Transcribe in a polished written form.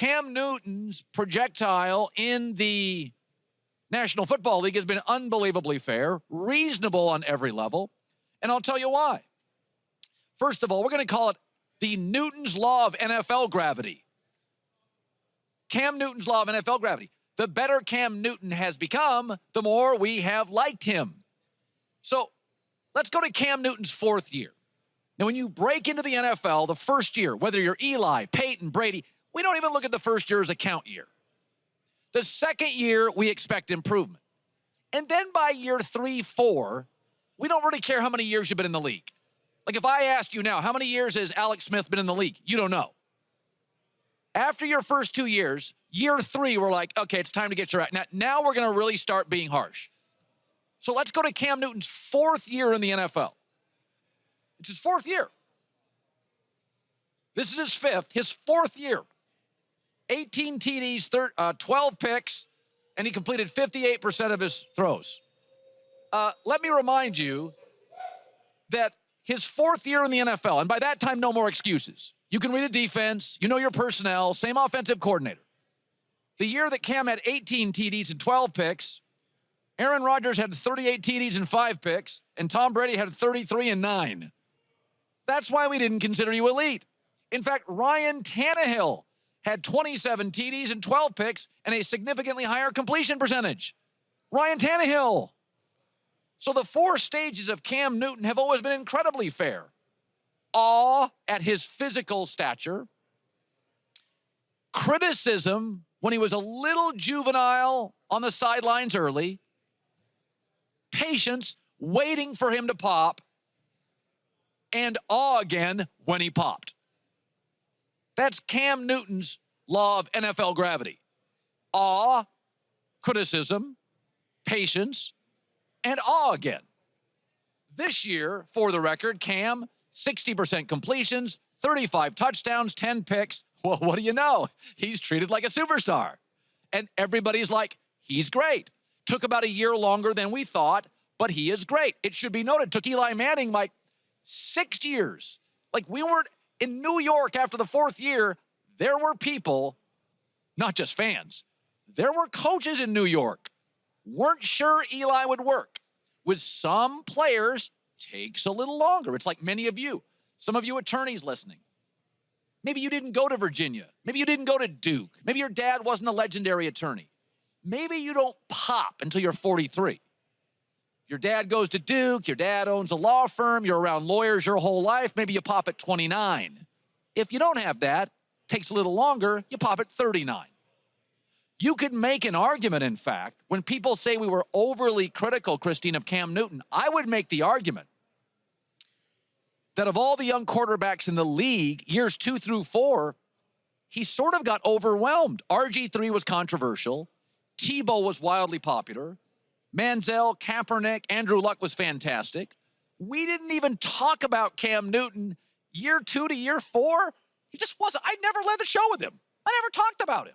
Cam Newton's projectile in the National Football League has been unbelievably fair, reasonable on every level, and I'll tell you why. First of all, we're going to call it the Newton's Law of NFL gravity. Cam Newton's Law of NFL gravity. The better Cam Newton has become, the more we have liked him. So let's go to Cam Newton's fourth year. Now, when you break into the NFL, the first year, whether you're Eli, Peyton, Brady, we don't even look at the first year as a count year. The second year, we expect improvement. And then by year 3, 4, we don't really care how many years you've been in the league. Like if I asked you now, how many years has Alex Smith been in the league? You don't know. After your first 2 years, year 3, we're like, okay, it's time to get your act. Now we're going to really start being harsh. So let's go to Cam Newton's fourth year in the NFL. It's his fourth year. This is his fifth, his fourth year. 18 TDs, 12 picks, and he completed 58% of his throws. Let me remind you that his fourth year in the NFL, and by that time, no more excuses. You can read a defense, you know your personnel, same offensive coordinator. The year that Cam had 18 TDs and 12 picks, Aaron Rodgers had 38 TDs and 5 picks, and Tom Brady had 33 and 9. That's why we didn't consider you elite. In fact, Ryan Tannehill had 27 TDs and 12 picks and a significantly higher completion percentage. Ryan Tannehill. So the 4 stages of Cam Newton have always been incredibly fair. Awe at his physical stature. Criticism when he was a little juvenile on the sidelines early. Patience, waiting for him to pop. And awe again when he popped. That's Cam Newton's law of NFL gravity. Awe, criticism, patience, and awe again. This year, for the record, Cam, 60% completions, 35 touchdowns, 10 picks. Well, what do you know? He's treated like a superstar. And everybody's like, he's great. Took about a year longer than we thought, but he is great. It should be noted, took Eli Manning like 6 years. Like we weren't in New York after the fourth year. There were people, not just fans, there were coaches in New York, weren't sure Eli would work. With some players, takes a little longer. It's like many of you, some of you attorneys listening. Maybe you didn't go to Virginia. Maybe you didn't go to Duke. Maybe your dad wasn't a legendary attorney. Maybe you don't pop until you're 43. Your dad goes to Duke, your dad owns a law firm, you're around lawyers your whole life, maybe you pop at 29. If you don't have that, takes a little longer, you pop at 39. You could make an argument, in fact, when people say we were overly critical, Kristine, of Cam Newton, I would make the argument that of all the young quarterbacks in the league, years 2 through 4, he sort of got overwhelmed. RG3 was controversial. Tebow was wildly popular. Manziel, Kaepernick, Andrew Luck was fantastic. We didn't even talk about Cam Newton year 2 to year 4. He just wasn't. I never led the show with him. I never talked about him.